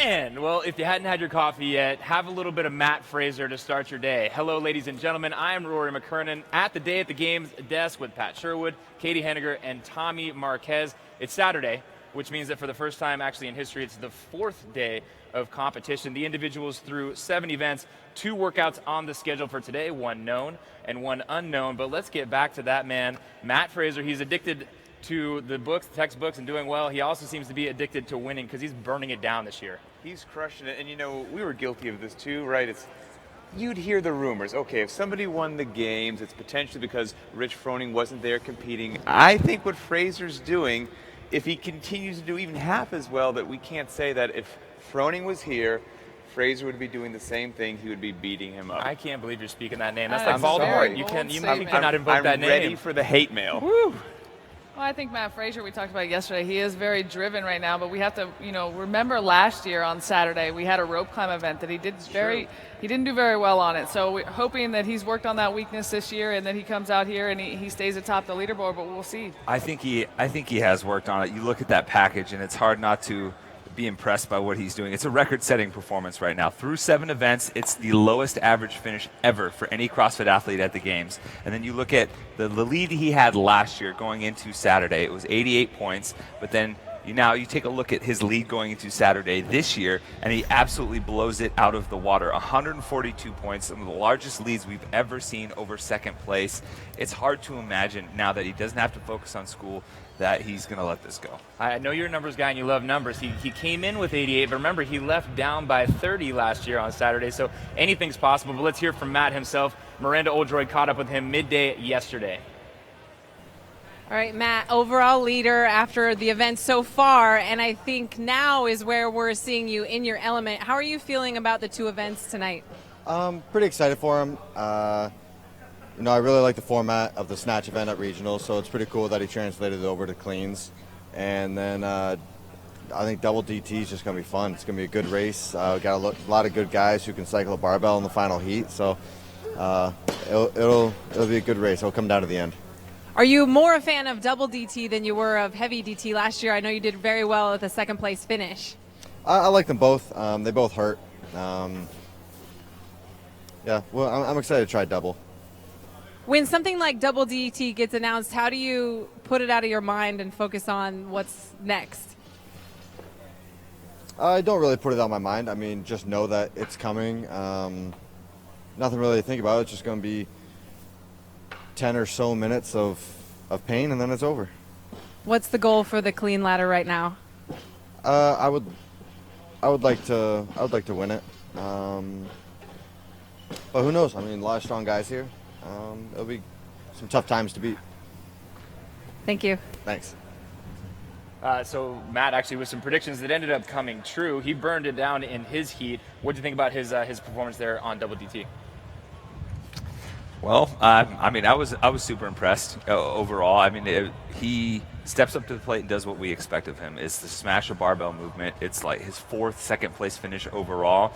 Man, well, if you hadn't had your coffee yet, have a little bit of Matt Fraser to start your day. Hello, ladies and gentlemen. I am Rory McKernan at the Day at the Games desk with Pat Sherwood, Caity Henniger, and Tommy Marquez. It's Saturday, which means that for the first time actually in history, it's the fourth day of competition. The individuals threw 7 events, 2 workouts on the schedule for today, 1 known and 1 unknown. But let's get back to that man, Matt Fraser. He's addicted to the books, the textbooks, and doing well. He also seems to be addicted to winning because he's burning it down this year. He's crushing it, and you know, we were guilty of this too, right? You'd hear the rumors. Okay, if somebody won the games, it's potentially because Rich Froning wasn't there competing. I think what Fraser's doing, if he continues to do even half as well, that we can't say that if Froning was here, Fraser would be doing the same thing. He would be beating him up. I can't believe you're speaking that name. That's I'm like Voldemort. sorry. You cannot invoke that name. I'm ready for the hate mail. Woo. Well, I think Matt Fraser, we talked about it yesterday, he is very driven right now, but we have to, remember last year on Saturday, we had a rope climb event that he didn't do very well on it. So we're hoping that he's worked on that weakness this year and that he comes out here and he stays atop the leaderboard, but we'll see. I think he has worked on it. You look at that package and it's hard not to be impressed by what he's doing. It's a record-setting performance right now. Through 7 events, it's the lowest average finish ever for any CrossFit athlete at the games. And then you look at the lead he had last year going into Saturday. It was 88 points, but then you take a look at his lead going into Saturday this year, and he absolutely blows it out of the water. 142 points, some of the largest leads we've ever seen over second place. It's hard to imagine now that he doesn't have to focus on school that he's going to let this go. I know you're a numbers guy and you love numbers. He came in with 88, but remember, he left down by 30 last year on Saturday, so anything's possible. But let's hear from Matt himself. Miranda Oldroyd caught up with him midday yesterday. All right, Matt, overall leader after the event so far, and I think now is where we're seeing you in your element. How are you feeling about the 2 events tonight? Pretty excited for him. I really like the format of the snatch event at regionals, so it's pretty cool that he translated it over to cleans. And then I think double DT is just going to be fun. It's going to be a good race. Got a lot of good guys who can cycle a barbell in the final heat, so it'll be a good race. It'll come down to the end. Are you more a fan of double DT than you were of heavy DT last year? I know you did very well at the second place finish. I like them both. They both hurt. I'm excited to try double. When something like double DT gets announced, how do you put it out of your mind and focus on what's next? I don't really put it on my mind. I mean, just know that it's coming. Nothing really to think about. It's just going to be 10 or so minutes of pain, and then it's over. What's the goal for the clean ladder right now? I would like to win it. But who knows? I mean, a lot of strong guys here. It'll be some tough times to beat. Thank you. Thanks. So Matt, actually, with some predictions that ended up coming true, he burned it down in his heat. What do you think about his performance there on double DT? Well, I was super impressed overall. I mean, he steps up to the plate and does what we expect of him. It's the smash a barbell movement. It's like his 4th second place finish overall.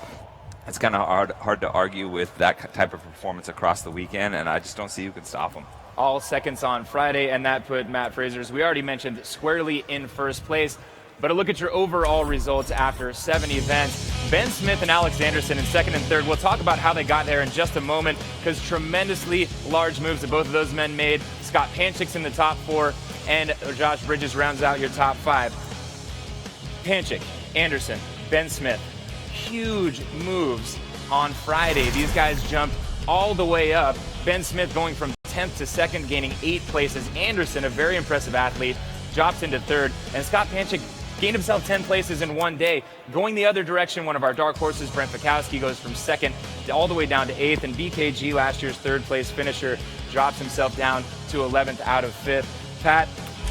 It's kind of hard to argue with that type of performance across the weekend, and I just don't see who can stop him. All seconds on Friday, and that put Matt Fraser, as we already mentioned, squarely in first place. But a look at your overall results after 7 events. Ben Smith and Alex Anderson in 2nd and 3rd. We'll talk about how they got there in just a moment, because tremendously large moves that both of those men made. Scott Panchik's in the top 4, and Josh Bridges rounds out your top 5. Panchik, Anderson, Ben Smith. Huge moves on Friday. These guys jumped all the way up. Ben Smith going from 10th to 2nd, gaining 8 places. Anderson, a very impressive athlete, drops into 3rd. And Scott Panchik gained himself 10 places in one day. Going the other direction, one of our dark horses, Brent Fikowski, goes from 2nd all the way down to 8th. And BKG, last year's 3rd place finisher, drops himself down to 11th out of 5th. Pat,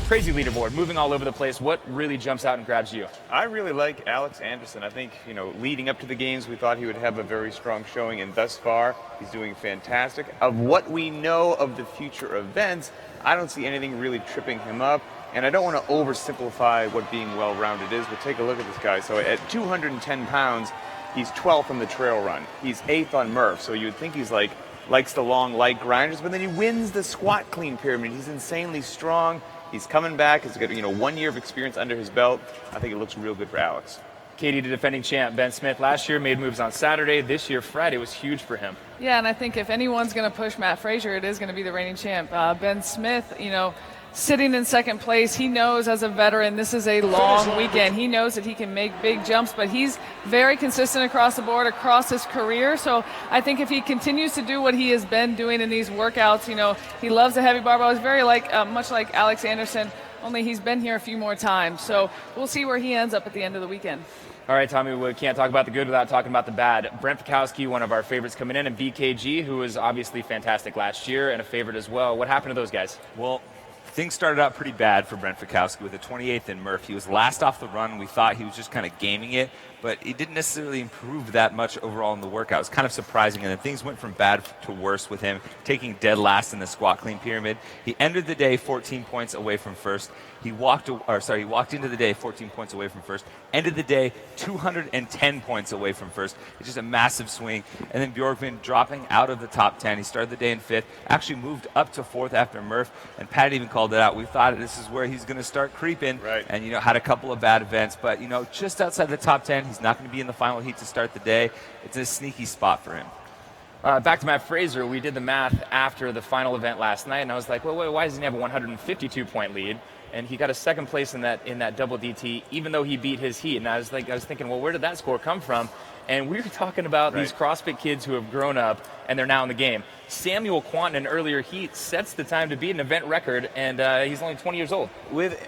crazy leaderboard, moving all over the place. What really jumps out and grabs you? I really like Alex Anderson. I think, leading up to the games, we thought he would have a very strong showing, and thus far, he's doing fantastic. Of what we know of the future events, I don't see anything really tripping him up, and I don't want to oversimplify what being well-rounded is, but take a look at this guy. So at 210 pounds, he's 12th on the trail run. He's 8th on Murph, so you would think he's likes the long, light grinders, but then he wins the squat clean pyramid. He's insanely strong. He's coming back. He's got 1 year of experience under his belt. I think it looks real good for Alex. Caity, the defending champ, Ben Smith, last year made moves on Saturday. This year, Friday was huge for him. Yeah, and I think if anyone's going to push Matt Fraser, it is going to be the reigning champ. Ben Smith, sitting in second place, he knows as a veteran this is a long weekend. He knows that he can make big jumps, but he's very consistent across the board, across his career. So I think if he continues to do what he has been doing in these workouts, he loves the heavy barbell. He's very much like Alex Anderson, only he's been here a few more times. So we'll see where he ends up at the end of the weekend. All right, Tommy, we can't talk about the good without talking about the bad. Brent Fikowski, one of our favorites coming in, and BKG, who was obviously fantastic last year and a favorite as well. What happened to those guys? Well, things started out pretty bad for Brent Fikowski with a 28th in Murph. He was last off the run. We thought he was just kind of gaming it, but he didn't necessarily improve that much overall in the workout. It was kind of surprising, and then things went from bad to worse with him, taking dead last in the squat clean pyramid. He ended the day 14 points away from first. He walked into the day 14 points away from first, ended the day 210 points away from first. It's just a massive swing. And then Bjorkman dropping out of the top 10. He started the day in 5th, actually moved up to 4th after Murph, and Pat even called it out. We thought this is where he's going to start creeping, right. And had a couple of bad events, but just outside the top 10, he's not going to be in the final heat to start the day. It's a sneaky spot for him. Back to Matt Fraser, we did the math after the final event last night, and I was like, well, why doesn't he have a 152-point lead? And he got a second place in that double DT, even though he beat his heat. And I was thinking, well, where did that score come from? And we were talking about these CrossFit kids who have grown up and they're now in the game. Samuel Quanton in earlier heat sets the time to beat an event record, and he's only 20 years old.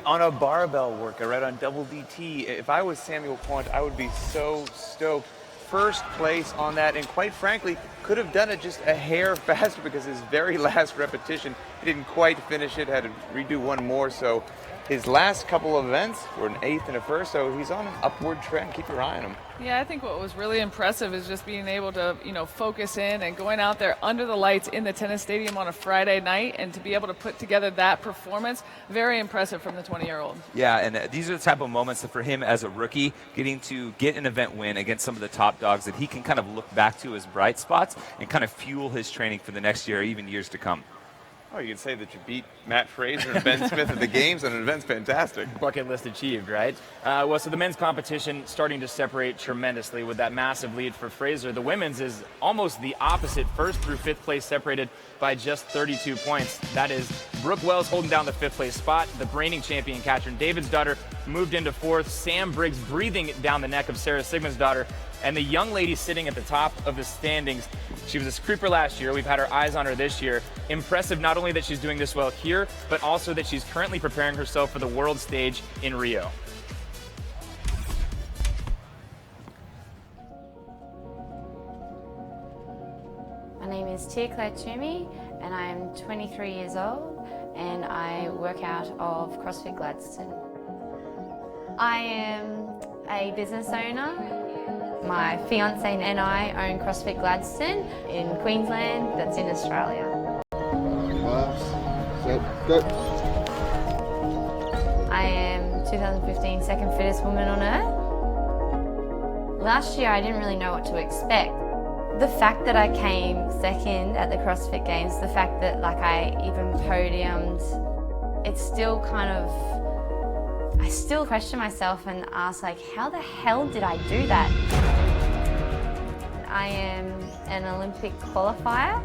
On a barbell workout, right, on double DT, if I was Samuel Quanton, I would be so stoked. First place on that, and quite frankly, could have done it just a hair faster because his very last repetition, he didn't quite finish it, had to redo one more. So his last couple of events were an 8th and a 1st, so he's on an upward trend. Keep your eye on him. Yeah, I think what was really impressive is just being able to, focus in and going out there under the lights in the tennis stadium on a Friday night and to be able to put together that performance. Very impressive from the 20-year-old. Yeah, and these are the type of moments that for him as a rookie, getting to get an event win against some of the top dogs that he can kind of look back to as bright spots and kind of fuel his training for the next year or even years to come. Oh, you can say that you beat Matt Fraser and Ben Smith at the games, and an event's fantastic. Bucket list achieved, right? So the men's competition starting to separate tremendously with that massive lead for Fraser. The women's is almost the opposite. 1st through 5th place separated by just 32 points. That is Brooke Wells holding down the 5th place spot. The reigning champion, Katrin David's daughter, moved into 4th. Sam Briggs breathing down the neck of Sarah Sigmund's daughter. And the young lady sitting at the top of the standings, she was a creeper last year. We've had our eyes on her this year. Impressive not only that she's doing this well here, but also that she's currently preparing herself for the world stage in Rio. My name is Tia-Clair Toomey, and I am 23 years old, and I work out of CrossFit Gladstone. I am a business owner. My fiance and I own CrossFit Gladstone in Queensland, that's in Australia. Set, go. I am 2015 second fittest woman on earth. Last year I didn't really know what to expect. The fact that I came second at the CrossFit Games, the fact that I even podiumed, it's still I still question myself and ask how the hell did I do that? I am an Olympic qualifier.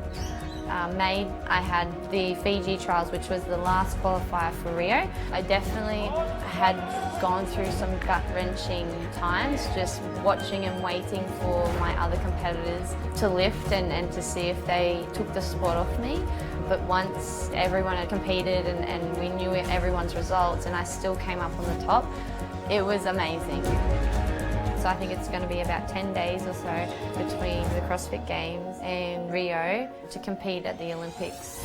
I had the Fiji trials, which was the last qualifier for Rio. I definitely had gone through some gut-wrenching times, just watching and waiting for my other competitors to lift and to see if they took the spot off me. But once everyone had competed and we knew everyone's results and I still came up on the top, it was amazing. So I think it's going to be about 10 days or so between the CrossFit Games and Rio to compete at the Olympics.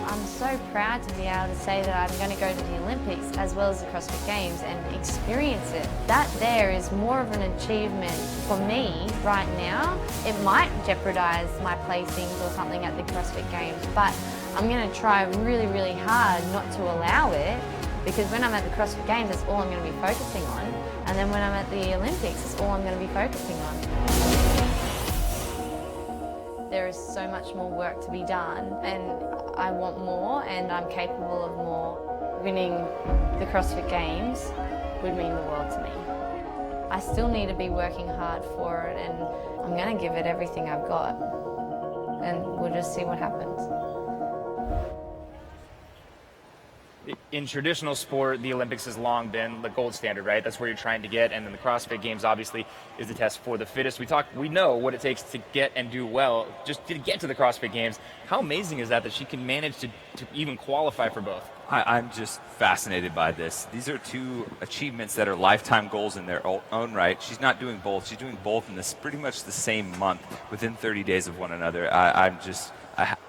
I'm so proud to be able to say that I'm going to go to the Olympics as well as the CrossFit Games and experience it. That there is more of an achievement for me right now. It might jeopardise my placings or something at the CrossFit Games, but I'm going to try really, really hard not to allow it, because when I'm at the CrossFit Games, that's all I'm going to be focusing on. And then when I'm at the Olympics, that's all I'm going to be focusing on. there is so much more work to be done, and I want more, and I'm capable of more. Winning the CrossFit Games would mean the world to me. I still need to be working hard for it, and I'm going to give it everything I've got, and we'll just see what happens. In traditional sport, the Olympics has long been the gold standard, right? That's where you're trying to get, and then the CrossFit Games obviously is the test for the fittest. We know what it takes to get and do well, just to get to the CrossFit Games. How amazing is that she can manage to even qualify for both? I'm just fascinated by this. These are two achievements that are lifetime goals in their own right. She's not doing both. She's doing both in this pretty much the same month, within 30 days of one another.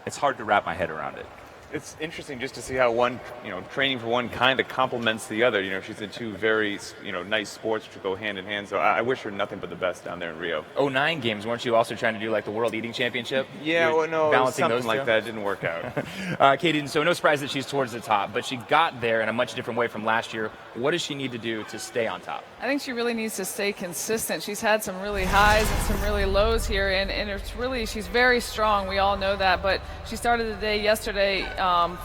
It's hard to wrap my head around it. It's interesting just to see how one, training for one kind of complements the other. She's in two very, nice sports which go hand in hand. So I wish her nothing but the best down there in Rio. 09 games, weren't you also trying to do like the World Eating Championship? Yeah, well, no, balancing something those like two? that. It didn't work out. Caity, so no surprise that she's towards the top, but she got there in a much different way from last year. What does she need to do to stay on top? I think she really needs to stay consistent. She's had some really highs and some really lows here, and she's very strong. We all know that, but she started the day yesterday,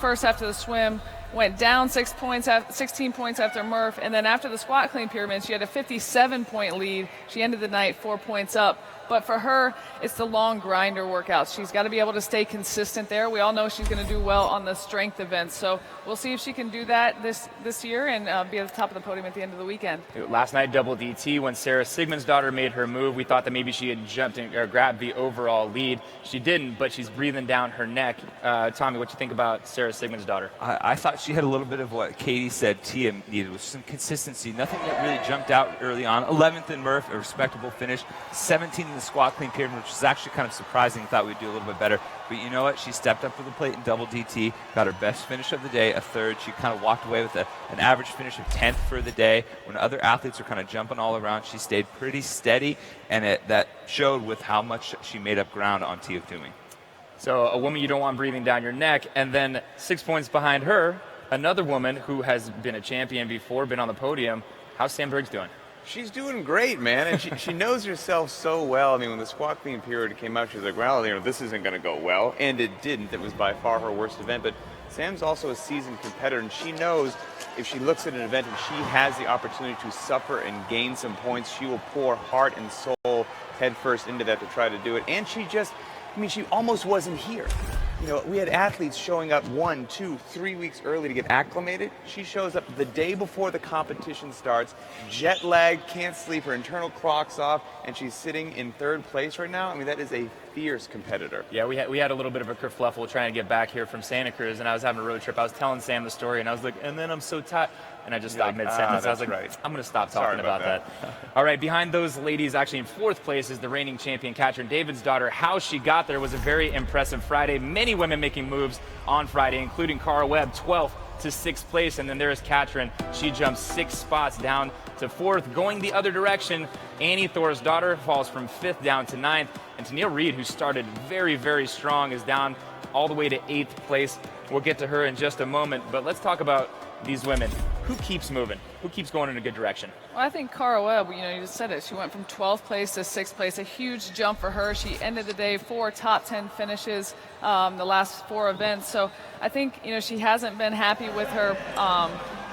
first after the swim, went down 16 points after Murph, and then after the squat clean pyramid, she had a 57-point lead. She ended the night 4 points up. But for her, it's the long grinder workouts. She's got to be able to stay consistent there. We all know she's going to do well on the strength events. So we'll see if she can do that this year and be at the top of the podium at the end of the weekend. Last night, double DT, when Sarah Sigmundsdottir made her move, we thought that maybe she had jumped in, or grabbed the overall lead. She didn't, but she's breathing down her neck. Tommy, what do you think about Sarah Sigmundsdottir? I thought she had a little bit of what Caity said Tia needed, was some consistency. Nothing that really jumped out early on. 11th in Murph, a respectable finish. 17th in the squat clean pyramid, which is actually kind of surprising. Thought we'd do a little bit better. But you know what? She stepped up to the plate in double DT, got her best finish of the day, a third. She kind of walked away with an average finish of 10th for the day. When other athletes were kind of jumping all around, she stayed pretty steady, and that showed with how much she made up ground on Tia Toomey. So a woman you don't want breathing down your neck, and then 6 points behind her, another woman who has been a champion before, been on the podium. How's Sam Briggs doing? She's doing great, man, and she knows herself so well. I mean, when the squat clean period came out, she was like, well, this isn't going to go well, and it didn't. It was by far her worst event, but Sam's also a seasoned competitor, and she knows if she looks at an event and she has the opportunity to suffer and gain some points, she will pour heart and soul headfirst into that to try to do it. And she almost wasn't here. We had athletes showing up 1, 2, 3 weeks early to get acclimated. She shows up the day before the competition starts, jet lagged, can't sleep, her internal clock's off, and she's sitting in third place right now. I mean, that is a fierce competitor. Yeah, we had a little bit of a kerfluffle trying to get back here from Santa Cruz, and I was having a road trip. I was telling Sam the story, and I was like, and then I'm so tired. And I just stopped mid-sentence. I was like, right. I'm going to stop talking about that. All right, behind those ladies, actually in fourth place, is the reigning champion, Katrin Davidsdottir. How she got there was a very impressive Friday. Many women making moves on Friday, including Cara Webb, 12th to 6th place. And then there's Katrin. She jumps 6 spots down to 4th. Going the other direction, Annie Thorisdottir falls from 5th down to 9th. And Tennille Reed, who started very, very strong, is down all the way to 8th place. We'll get to her in just a moment. But let's talk about these women. Who keeps moving? Who keeps going in a good direction? Well, I think Cara Webb, you just said it. She went from 12th place to 6th place, a huge jump for her. She ended the day 4 top 10 finishes the last 4 events. So I think, she hasn't been happy with her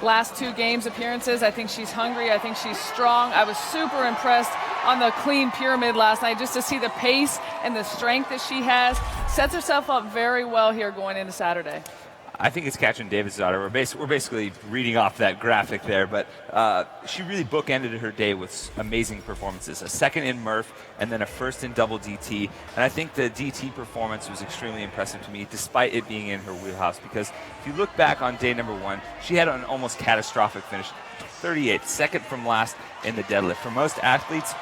last 2 games appearances. I think she's hungry. I think she's strong. I was super impressed on the clean pyramid last night just to see the pace and the strength that she has. Sets herself up very well here going into Saturday. I think it's Katrin Davidsdottir. We're basically reading off that graphic there, but she really bookended her day with amazing performances. A 2nd in Murph and then a 1st in double DT. And I think the DT performance was extremely impressive to me, despite it being in her wheelhouse, because if you look back on day number 1, she had an almost catastrophic finish, 38th, 2nd from last in the deadlift. For most athletes,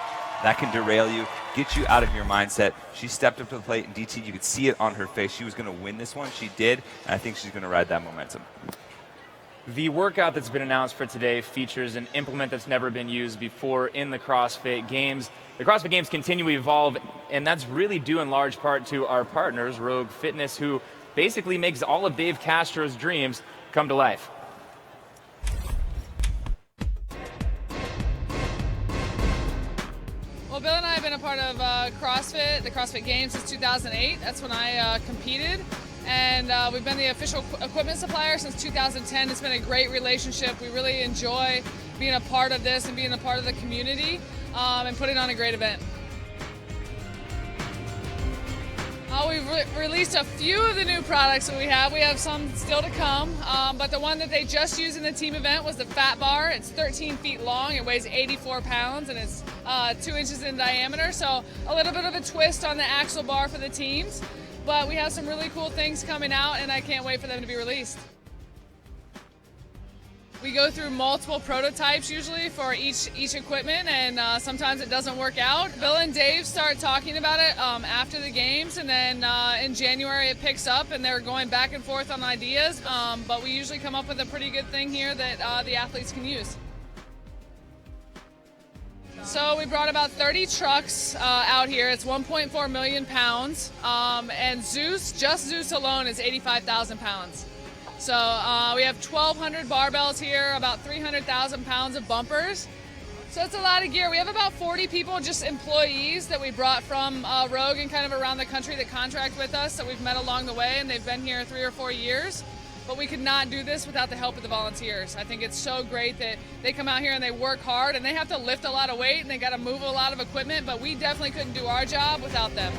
that can derail you, get you out of your mindset. She stepped up to the plate in DT. You could see it on her face. She was going to win this one. She did, and I think she's going to ride that momentum. The workout that's been announced for today features an implement that's never been used before in the CrossFit Games. The CrossFit Games continue to evolve, and that's really due in large part to our partners, Rogue Fitness, who basically makes all of Dave Castro's dreams come to life. Well, Bill and I have been a part of CrossFit, the CrossFit Games since 2008. That's when I competed. And we've been the official equipment supplier since 2010. It's been a great relationship. We really enjoy being a part of this and being a part of the community and putting on a great event. We've released a few of the new products that we have. We have some still to come, but the one that they just used in the team event was the Fat Bar. It's 13 feet long, it weighs 84 pounds, and it's 2 inches in diameter, so a little bit of a twist on the axle bar for the teams. But we have some really cool things coming out, and I can't wait for them to be released. We go through multiple prototypes usually for each equipment, and sometimes it doesn't work out. Bill and Dave start talking about it after the games, and then in January it picks up, and they're going back and forth on ideas, but we usually come up with a pretty good thing here that the athletes can use. So we brought about 30 trucks out here. It's 1.4 million pounds, and just Zeus alone is 85,000 pounds. So we have 1,200 barbells here, about 300,000 pounds of bumpers. So it's a lot of gear. We have about 40 people, just employees that we brought from Rogue and kind of around the country that contract with us that we've met along the way, and they've been here 3 or 4 years. But we could not do this without the help of the volunteers. I think it's so great that they come out here and they work hard, and they have to lift a lot of weight and they got to move a lot of equipment, but we definitely couldn't do our job without them.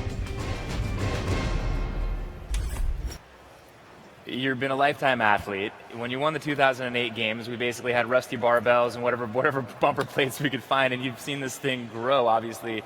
You've been a lifetime athlete. When you won the 2008 games, we basically had rusty barbells and whatever bumper plates we could find, and you've seen this thing grow. Obviously,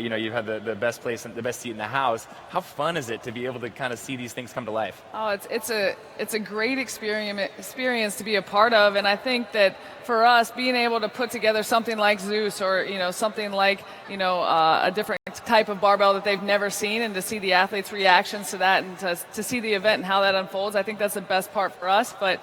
you've had the best place, the best seat in the house. How fun is it to be able to kind of see these things come to life? Oh, it's a great experience to be a part of, and I think that for us, being able to put together something like Zeus or something like a different type of barbell that they've never seen, and to see the athletes' reactions to that, and to see the event and how that unfolds, I think that's the best part for us. But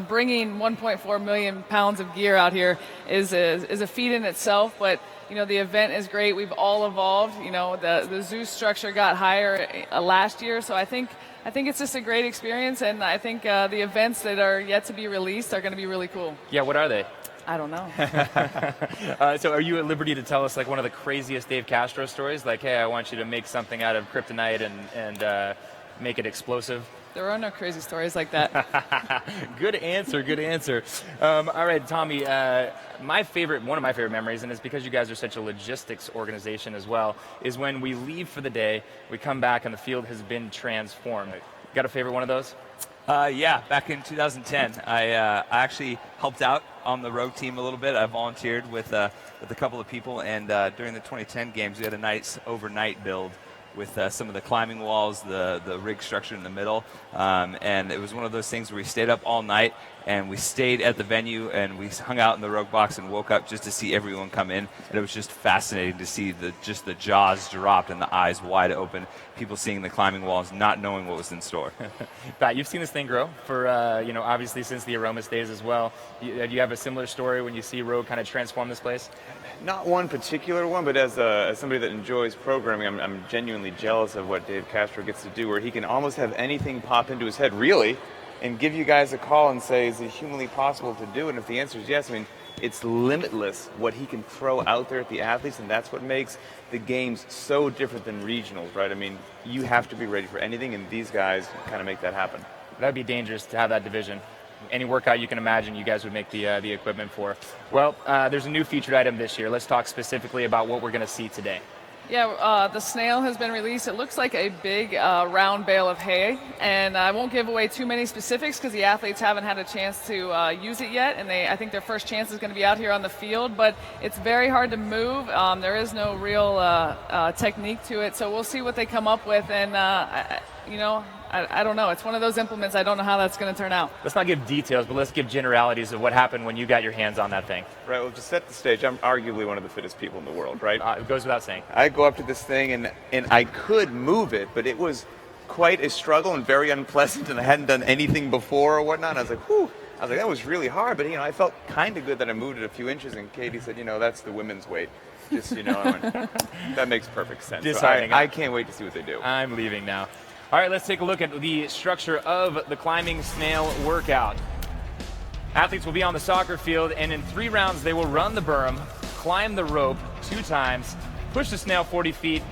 bringing 1.4 million pounds of gear out here is a feat in itself. But the event is great. We've all evolved. The Zeus structure got higher last year, so I think it's just a great experience, and I think the events that are yet to be released are going to be really cool. Yeah, what are they? I don't know. So are you at liberty to tell us like one of the craziest Dave Castro stories? Like, hey, I want you to make something out of kryptonite and make it explosive? There are no crazy stories like that. Good answer. All right, Tommy, one of my favorite memories, and it's because you guys are such a logistics organization as well, is when we leave for the day, we come back and the field has been transformed. Got a favorite one of those? Yeah, back in 2010, I actually helped out on the Rogue team a little bit. I volunteered with a couple of people, and during the 2010 games, we had a nice overnight build with some of the climbing walls, the rig structure in the middle, and it was one of those things where we stayed up all night, and we stayed at the venue, and we hung out in the Rogue box and woke up just to see everyone come in, and it was just fascinating to see the jaws dropped and the eyes wide open, people seeing the climbing walls, not knowing what was in store. Pat, you've seen this thing grow for, obviously since the Aromas days as well. Do you have a similar story when you see Rogue kind of transform this place? Not one particular one, but as somebody that enjoys programming, I'm genuinely jealous of what Dave Castro gets to do, where he can almost have anything pop into his head, really, and give you guys a call and say, is it humanly possible to do it? And if the answer is yes, it's limitless what he can throw out there at the athletes, and that's what makes the games so different than regionals, right? You have to be ready for anything, and these guys kind of make that happen. That'd be dangerous to have that division. Any workout you can imagine, you guys would make the equipment for. Well, there's a new featured item this year. Let's talk specifically about what we're going to see today. Yeah, the snail has been released. It looks like a big round bale of hay, and I won't give away too many specifics because the athletes haven't had a chance to use it yet, and I think their first chance is going to be out here on the field, but it's very hard to move. There is no real technique to it, so we'll see what they come up with, and I don't know. It's one of those implements. I don't know how that's going to turn out. Let's not give details, but let's give generalities of what happened when you got your hands on that thing. Right, well, to set the stage, I'm arguably one of the fittest people in the world, right? It goes without saying. I go up to this thing, and I could move it, but it was quite a struggle and very unpleasant, and I hadn't done anything before or whatnot. And I was like, whew. I was like, that was really hard, but, I felt kind of good that I moved it a few inches, and Caity said, that's the women's weight. Just, I went, that makes perfect sense. So I can't wait to see what they do. I'm leaving now. All right, let's take a look at the structure of the climbing snail workout. Athletes will be on the soccer field, and in 3 rounds, they will run the berm, climb the rope 2 times, push the snail 40 feet,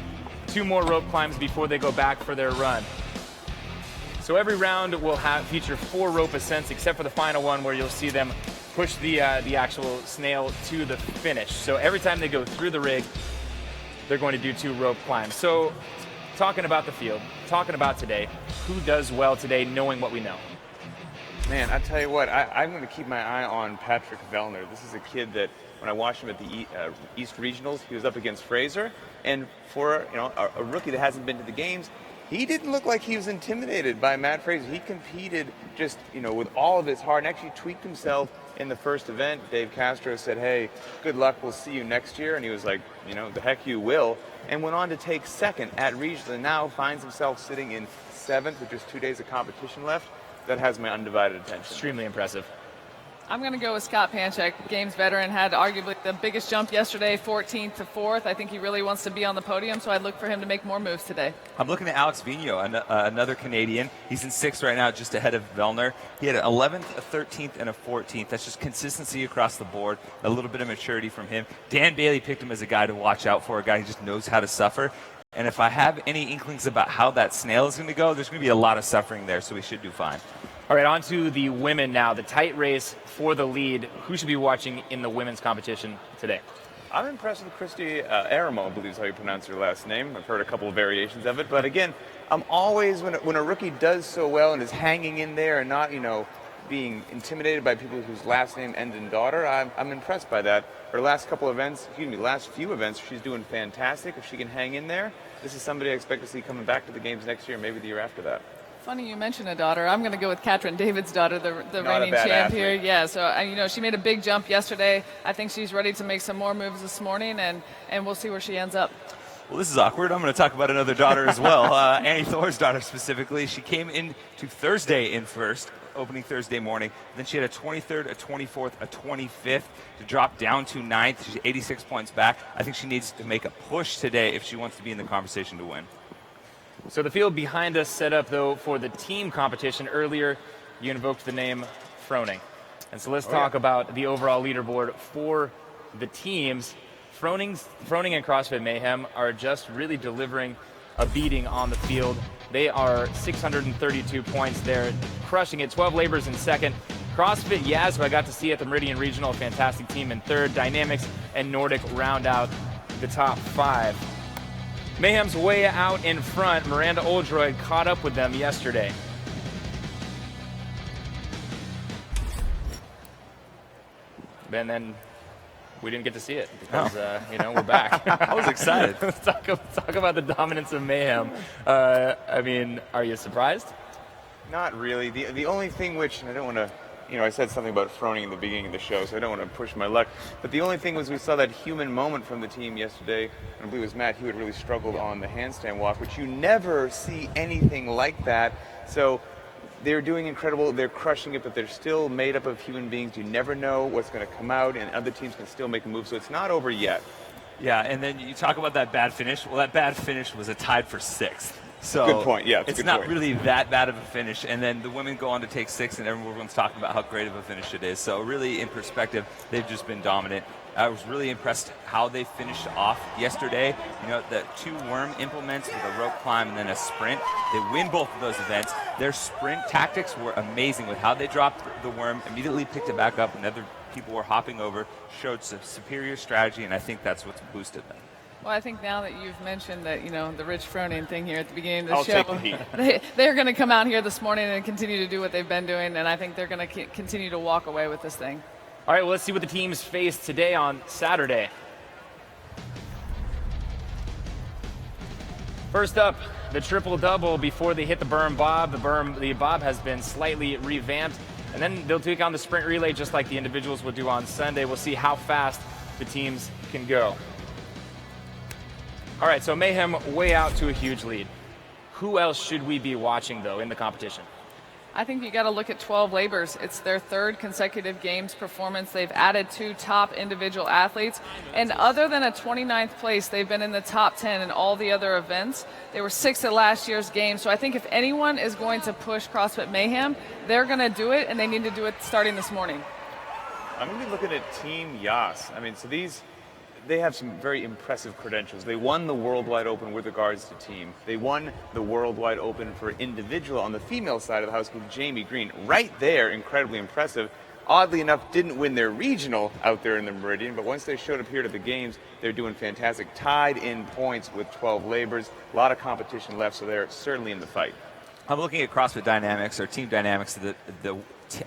2 more rope climbs before they go back for their run. So every round will feature 4 rope ascents, except for the final one where you'll see them push the actual snail to the finish. So every time they go through the rig, they're going to do 2 rope climbs. So talking about the field, talking about today, who does well today knowing what we know? Man, I tell you what, I'm going to keep my eye on Patrick Vellner. This is a kid that when I watched him at the East Regionals, he was up against Fraser, and for a rookie that hasn't been to the games, he didn't look like he was intimidated by Matt Fraser. He competed just with all of his heart and actually tweaked himself in the first event. Dave Castro said, "Hey, good luck, we'll see you next year," and he was like, the heck you will, and went on to take second at regionals, and now finds himself sitting in 7th with just 2 days of competition left. That has my undivided attention. Extremely impressive. I'm going to go with Scott Panchek, Games veteran, had arguably the biggest jump yesterday, 14th to 4th. I think he really wants to be on the podium, so I'd look for him to make more moves today. I'm looking at Alex Vigneault, another Canadian. He's in 6th right now, just ahead of Vellner. He had an 11th, a 13th, and a 14th. That's just consistency across the board, a little bit of maturity from him. Dan Bailey picked him as a guy to watch out for, a guy who just knows how to suffer. And if I have any inklings about how that snail is going to go, there's going to be a lot of suffering there, so we should do fine. All right, on to the women now. The tight race for the lead. Who should be watching in the women's competition today? I'm impressed with Christy Aramo, I believe is how you pronounce her last name. I've heard a couple of variations of it. But again, I'm always, when a rookie does so well and is hanging in there and not, being intimidated by people whose last name ends in daughter, I'm impressed by that. Her last few events, she's doing fantastic. If she can hang in there, this is somebody I expect to see coming back to the games next year, maybe the year after that. Funny you mentioned a daughter. I'm going to go with Katrin David's daughter, the reigning champ athlete here. Yeah, so she made a big jump yesterday. I think she's ready to make some more moves this morning, and we'll see where she ends up. Well, this is awkward. I'm going to talk about another daughter as well. Annie Thor's daughter specifically. She came into Thursday in first, opening Thursday morning. Then she had a 23rd, a 24th, a 25th to drop down to 9th. She's 86 points back. I think she needs to make a push today if she wants to be in the conversation to win. So the field behind us set up, though, for the team competition. Earlier, you invoked the name Froning. And so let's talk about the overall leaderboard for the teams. Froning and CrossFit Mayhem are just really delivering a beating on the field. They are 632 points. They're crushing it. 12 Labors in second. CrossFit Yaz, who I got to see at the Meridian Regional, a fantastic team in third. Dynamics and Nordic round out the top 5. Mayhem's way out in front. Miranda Oldroyd caught up with them yesterday. And then we didn't get to see it because, we're back. I was excited. Let's talk about the dominance of Mayhem. Are you surprised? Not really. The only thing which, and I don't want to, I said something about Froning in the beginning of the show, so I don't want to push my luck. But the only thing was we saw that human moment from the team yesterday. I believe it was Matt Hewitt really struggled on the handstand walk, which you never see anything like that. So they're doing incredible. They're crushing it, but they're still made up of human beings. You never know what's going to come out, and other teams can still make a move. So it's not over yet. Yeah, and then you talk about that bad finish. Well, that bad finish was a tied for 6th. So good point. Yeah, it's not really that bad of a finish. And then the women go on to take 6th, and everyone's talking about how great of a finish it is. So really, in perspective, they've just been dominant. I was really impressed how they finished off yesterday. The 2 worm implements with a rope climb and then a sprint. They win both of those events. Their sprint tactics were amazing with how they dropped the worm, immediately picked it back up, and other people were hopping over, showed some superior strategy, and I think that's what's boosted them. Well, I think now that you've mentioned that, the Rich Froning thing here at the beginning of the I'll show, take the heat. they're going to come out here this morning and continue to do what they've been doing, and I think they're going to continue to walk away with this thing. All right, well, let's see what the teams face today on Saturday. First up, the triple-double before they hit the berm bob. The bob has been slightly revamped, and then they'll take on the sprint relay just like the individuals will do on Sunday. We'll see how fast the teams can go. All right, so Mayhem way out to a huge lead. Who else should we be watching, though, in the competition? I think you got to look at 12 Labors. It's their 3rd consecutive games performance. They've added 2 top individual athletes. And other than a 29th place, they've been in the top 10 in all the other events. They were 6th at last year's game. So I think if anyone is going to push CrossFit Mayhem, they're going to do it, and they need to do it starting this morning. I'm going to be looking at Team Yas. So they have some very impressive credentials. They won the Worldwide Open with regards to team. They won the Worldwide Open for individual on the female side of the house with Jamie Green. Right there, incredibly impressive. Oddly enough, didn't win their regional out there in the Meridian, but once they showed up here to the games, they're doing fantastic. Tied in points with 12 labors. A lot of competition left, so they're certainly in the fight. I'm looking at CrossFit Dynamics, or Team Dynamics, the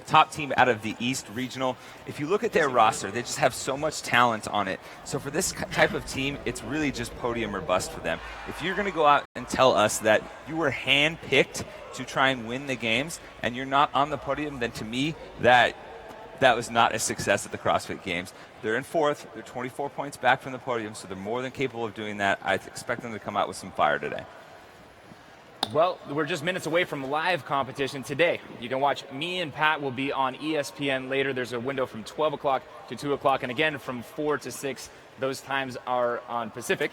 top team out of the East Regional. If you look at their roster, they just have so much talent on it. So for this type of team, it's really just podium or bust for them. If you're going to go out and tell us that you were handpicked to try and win the games and you're not on the podium, then to me, that was not a success at the CrossFit Games. They're in 4th. They're 24 points back from the podium, so they're more than capable of doing that. I expect them to come out with some fire today. Well, we're just minutes away from live competition today. You can watch me and Pat will be on ESPN later. There's a window from 12 o'clock to 2 o'clock, and again from 4 to 6. Those times are on Pacific.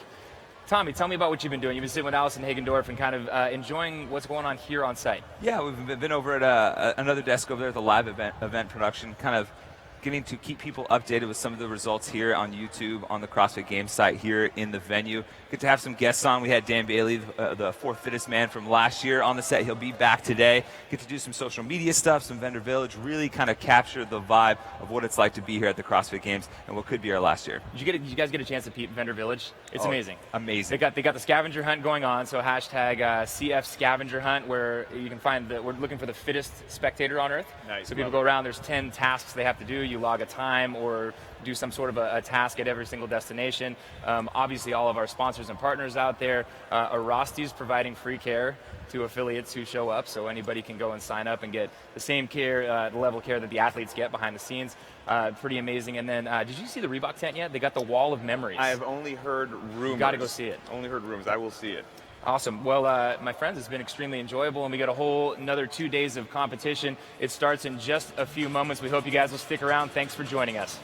Tommy, tell me about what you've been doing. You've been sitting with Allison Hagendorf and kind of enjoying what's going on here on site. Yeah, we've been over at another desk over there at the live event production, kind of getting to keep people updated with some of the results here on YouTube, on the CrossFit Games site here in the venue. Get to have some guests on. We had Dan Bailey, the fourth fittest man from last year, on the set. He'll be back today. Get to do some social media stuff, some vendor village, really kind of capture the vibe of what it's like to be here at the CrossFit Games and what could be our last year. Did you guys get a chance to peep vendor village? It's amazing. Amazing. They got the scavenger hunt going on, so hashtag CF scavenger hunt, where you can find we're looking for the fittest spectator on earth. Nice. So people go around, there's 10 tasks they have to do. You log a time or do some sort of a task at every single destination. Obviously, all of our sponsors and partners out there. Arosti's providing free care to affiliates who show up, so anybody can go and sign up and get the same care, the level of care that the athletes get behind the scenes. Pretty amazing. And then, did you see the Reebok tent yet? They got the Wall of Memories. I have only heard rumors. You got to go see it. Only heard rumors. I will see it. Awesome. Well, my friends, it's been extremely enjoyable, and we got a whole another 2 days of competition. It starts in just a few moments. We hope you guys will stick around. Thanks for joining us.